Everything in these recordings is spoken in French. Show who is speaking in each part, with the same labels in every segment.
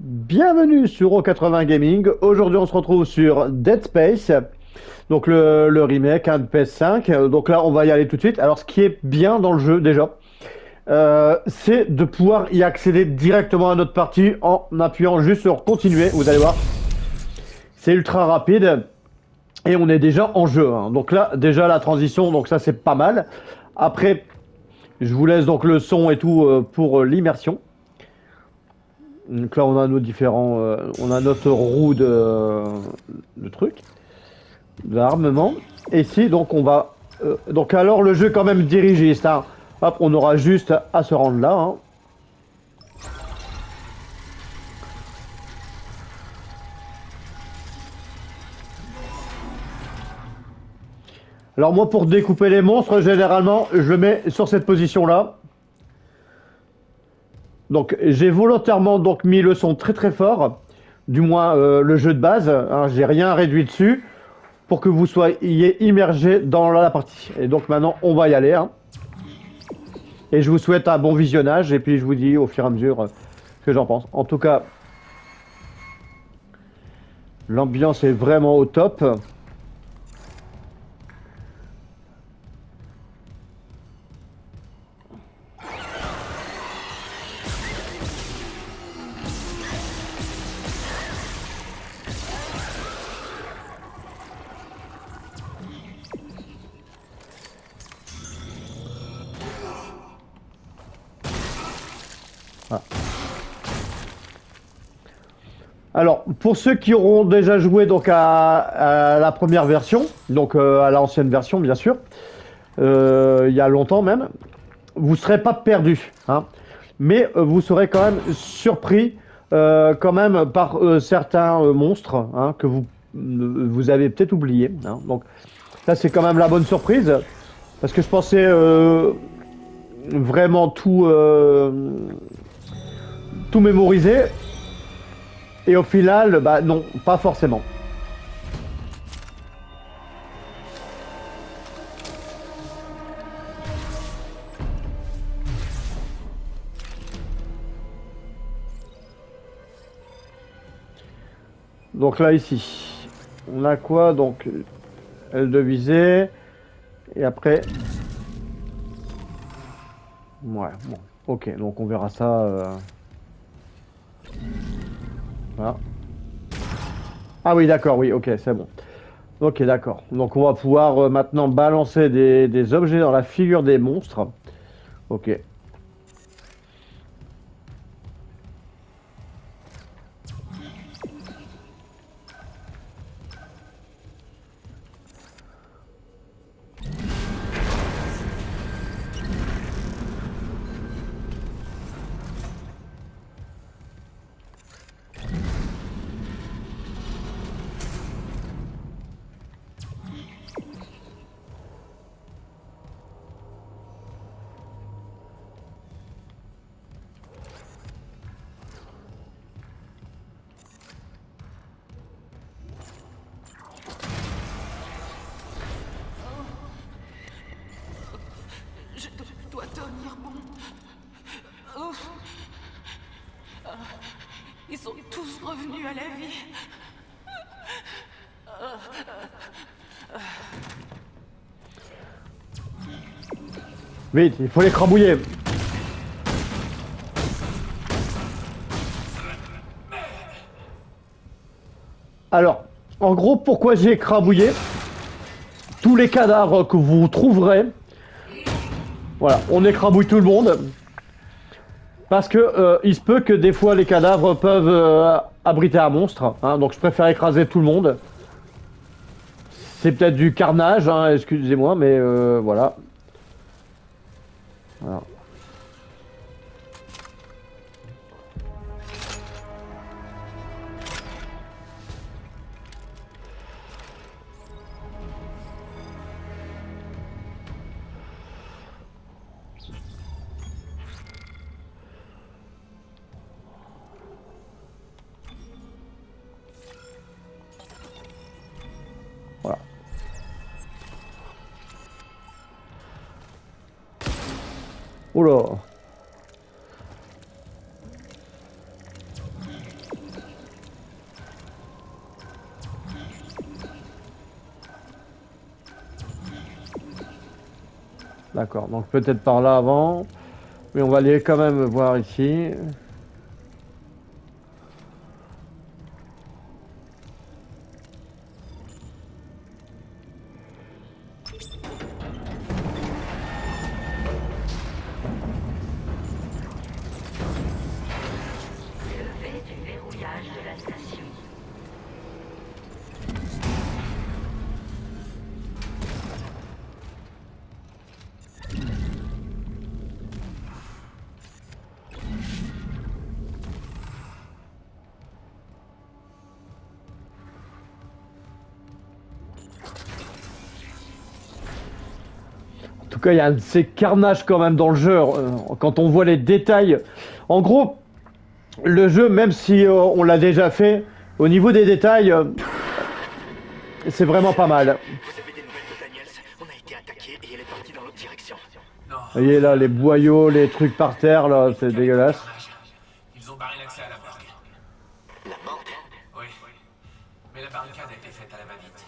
Speaker 1: Bienvenue sur O80 Gaming. Aujourd'hui, on se retrouve sur Dead Space, donc le remake de PS5. Donc là, on va y aller tout de suite. Alors, ce qui est bien dans le jeu déjà, c'est de pouvoir y accéder directement à notre partie en appuyant juste sur continuer. Vous allez voir, c'est ultra rapide et on est déjà en jeu, hein. Donc là, déjà la transition, donc ça c'est pas mal. Après, je vous laisse donc le son et tout pour l'immersion. Donc là, on a nos différents, on a notre roue de trucs, d'armement. Et ici, donc on va, donc alors le jeu est quand même dirigiste, hein. Hop, on aura juste à se rendre là, hein. Alors moi, pour découper les monstres, généralement, je le mets sur cette position-là. Donc j'ai volontairement donc mis le son très très fort, du moins le jeu de base, hein, j'ai rien réduit dessus, pour que vous soyez immergé dans la partie. Et donc maintenant, on va y aller, hein. Et je vous souhaite un bon visionnage, et puis je vous dis au fur et à mesure ce que j'en pense. En tout cas, l'ambiance est vraiment au top. Voilà. Alors, pour ceux qui auront déjà joué donc à la première version, donc à l'ancienne version bien sûr, il y a longtemps même, vous ne serez pas perdu, hein, mais vous serez quand même surpris quand même par certains monstres, hein, que vous avez peut-être oublié, hein. Donc ça c'est quand même la bonne surprise, parce que je pensais vraiment tout mémoriser, et au final, bah non, pas forcément. Donc là, ici, on a quoi? Donc, L de visée. Et après... Ouais, bon. Ok, donc on verra ça... Voilà. Ah oui, d'accord, oui, ok, c'est bon. Ok, d'accord. Donc on va pouvoir maintenant balancer des objets dans la figure des monstres. Ok.
Speaker 2: Je dois tenir bon. Ouf. Ils sont tous revenus à la vie.
Speaker 1: Vite, il faut les crabouiller. Alors, en gros, pourquoi j'ai écrabouillé tous les cadavres que vous trouverez? Voilà, on écrabouille tout le monde. Parce que il se peut que des fois les cadavres peuvent abriter un monstre, hein, donc je préfère écraser tout le monde. C'est peut-être du carnage, hein, excusez-moi, mais voilà. Voilà. Voilà. Oh là. D'accord, donc peut-être par là avant. Mais on va aller quand même voir ici.
Speaker 3: Levée du verrouillage de la station.
Speaker 1: En tout cas, il y a un de ces carnages quand même dans le jeu. Quand on voit les détails. En gros, le jeu, même si on l'a déjà fait, au niveau des détails, c'est vraiment pas mal.
Speaker 4: Vous avez des nouvelles de Daniels? On a été attaqué et elle est partie dans l'autre direction.
Speaker 5: Non.
Speaker 1: Vous voyez là, les boyaux, les trucs par terre, là, c'est dégueulasse.
Speaker 5: Ils ont barré l'accès à la morgue.
Speaker 4: La morgue?
Speaker 5: Oui. Mais la barricade a été faite à la va-vite.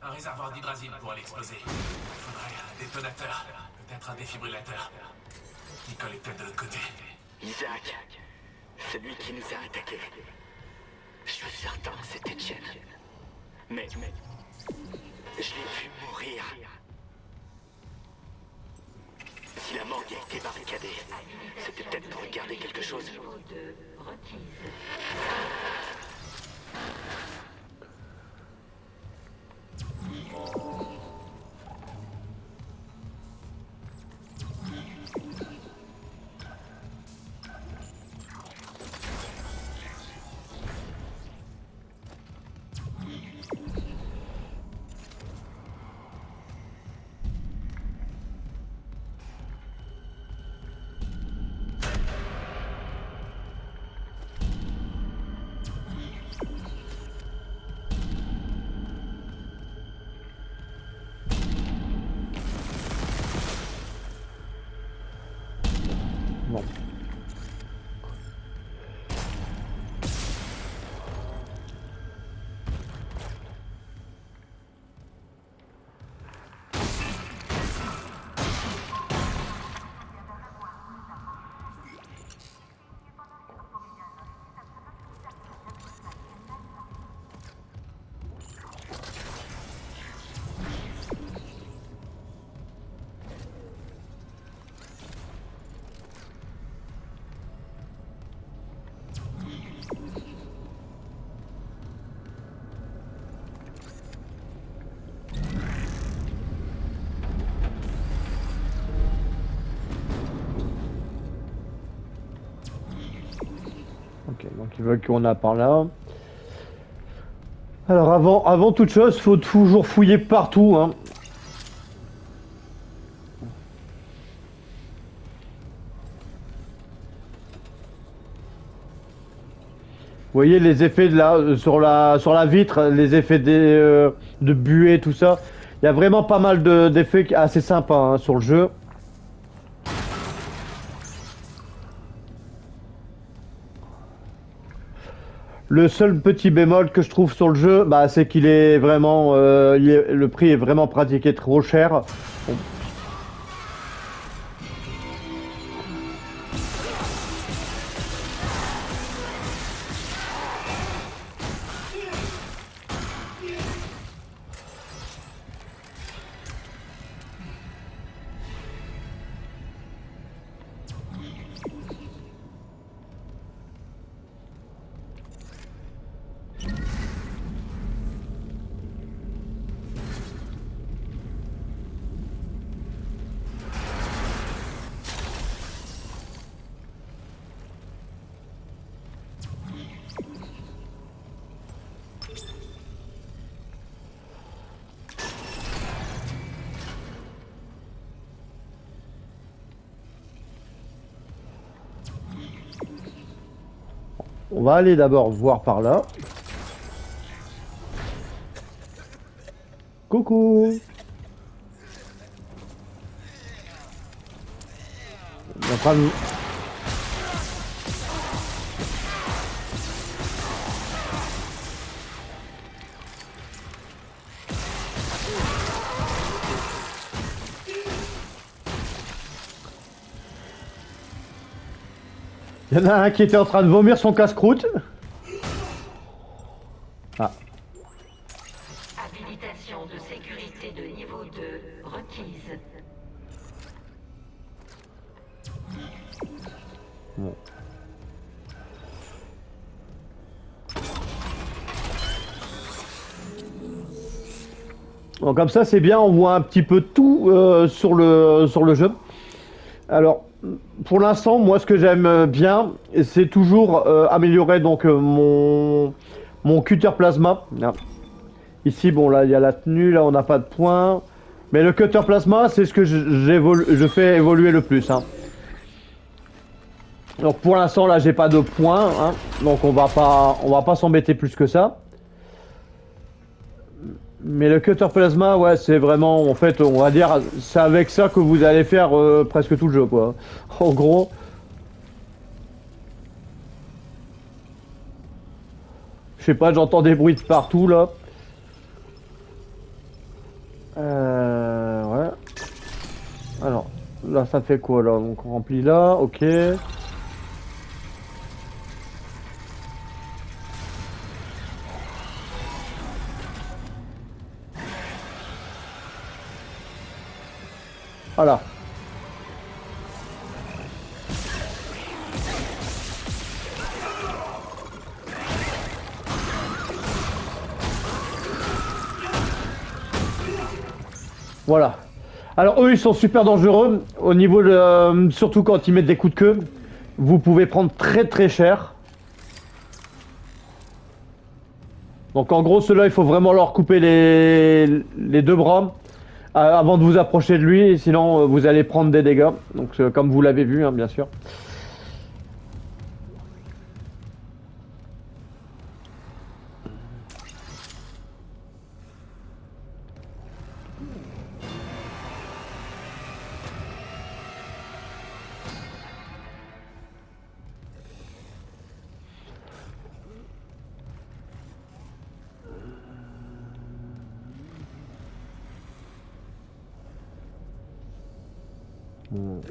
Speaker 5: Un réservoir d'hydrazine pourrait l'exploser. Il faudrait un détonateur. Peut-être un défibrillateur. Nicole est peut-être de l'autre côté.
Speaker 4: Isaac, c'est lui qui nous a attaqués. Je suis certain que c'était Jen. Mais je l'ai vu mourir. Si la morgue a été barricadée, c'était peut-être pour garder quelque chose.
Speaker 1: Bon. Ok, donc ils veulent qu'on a par là. Alors avant toute chose, faut toujours fouiller partout, hein. Vous voyez les effets de sur la vitre, les effets de buée, tout ça. Il y a vraiment pas mal d'effets assez sympas hein, sur le jeu. Le seul petit bémol que je trouve sur le jeu, bah, c'est qu'il est vraiment, le prix est vraiment pratiqué trop cher. Bon. On va aller d'abord voir par là. Coucou. On est en train de... Il y en a un qui était en train de vomir son casse-croûte. Ah.
Speaker 3: Habilitation de sécurité de niveau 2 requise.
Speaker 1: Bon. Bon, comme ça c'est bien, on voit un petit peu tout sur le jeu. Alors, pour l'instant, moi ce que j'aime bien, c'est toujours améliorer donc mon cutter plasma. Là. Ici, bon là il y a la tenue, là on n'a pas de points. Mais le cutter plasma, c'est ce que je fais évoluer le plus. Hein. Donc pour l'instant là j'ai pas de points, hein, donc on va pas s'embêter plus que ça. Mais le cutter plasma, ouais, c'est vraiment, en fait, on va dire, c'est avec ça que vous allez faire presque tout le jeu, quoi. En gros. Je sais pas, j'entends des bruits de partout, là. Ouais. Alors, là, ça fait quoi, là? Donc, on remplit là, ok. Voilà. Voilà. Alors eux ils sont super dangereux au niveau de, surtout quand ils mettent des coups de queue. Vous pouvez prendre très très cher. Donc en gros ceux-là il faut vraiment leur couper les deux bras avant de vous approcher de lui, sinon vous allez prendre des dégâts. Donc comme vous l'avez vu hein, bien sûr.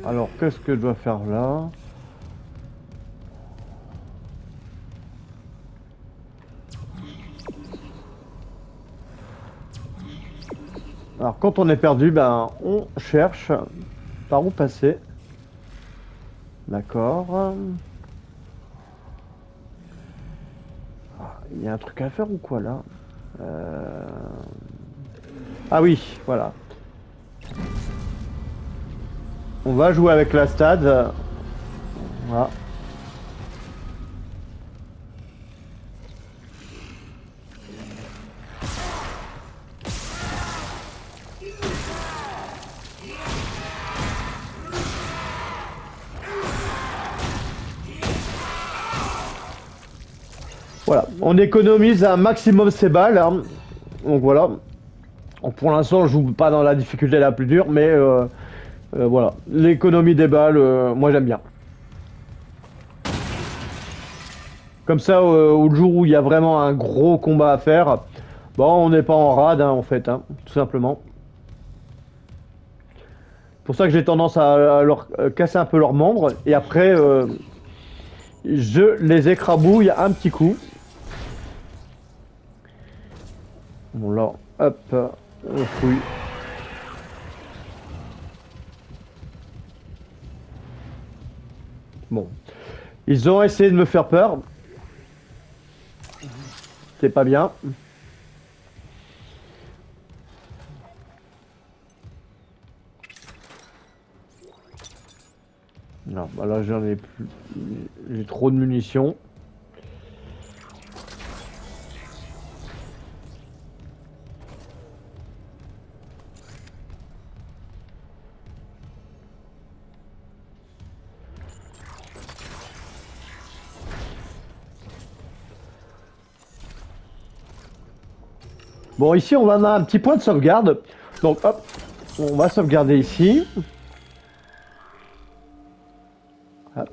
Speaker 1: Alors qu'est-ce que je dois faire là? Alors quand on est perdu, ben on cherche par où passer. D'accord. Il y a un truc à faire ou quoi là? Ah oui, voilà. On va jouer avec la stade. Voilà. Voilà, on économise un maximum ses balles. Hein. Donc voilà. Pour l'instant, je joue pas dans la difficulté la plus dure, mais voilà. L'économie des balles, moi j'aime bien. Comme ça, au jour où il y a vraiment un gros combat à faire, bon, on n'est pas en rade hein, en fait, hein, tout simplement. C'est pour ça que j'ai tendance à leur casser un peu leurs membres et après je les écrabouille un petit coup. Bon là, hop, on fouille. Bon, ils ont essayé de me faire peur. C'est pas bien. Non, bah là j'en ai plus. J'ai trop de munitions. Bon, ici, on va avoir un petit point de sauvegarde. Donc, hop, on va sauvegarder ici. Hop.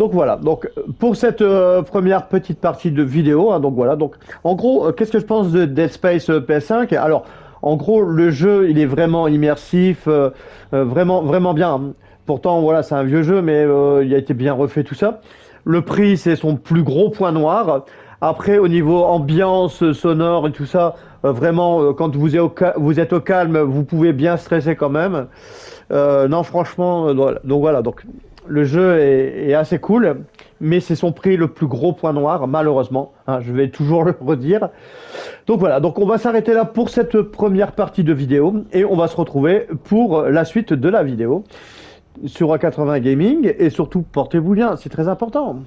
Speaker 1: Donc voilà, donc pour cette première petite partie de vidéo, hein, donc voilà, donc en gros, qu'est-ce que je pense de Dead Space PS5? Alors, en gros, le jeu, il est vraiment immersif, vraiment, vraiment bien, hein. Pourtant, voilà, c'est un vieux jeu, mais il a été bien refait, tout ça. Le prix, c'est son plus gros point noir. Après, au niveau ambiance sonore et tout ça, vraiment, quand vous êtes au calme, vous pouvez bien stresser quand même. Non, franchement, voilà. Donc voilà, donc le jeu est assez cool, mais c'est son prix le plus gros point noir, malheureusement, hein, je vais toujours le redire. Donc voilà, donc on va s'arrêter là pour cette première partie de vidéo, et on va se retrouver pour la suite de la vidéo sur A80 Gaming, et surtout, portez-vous bien, c'est très important.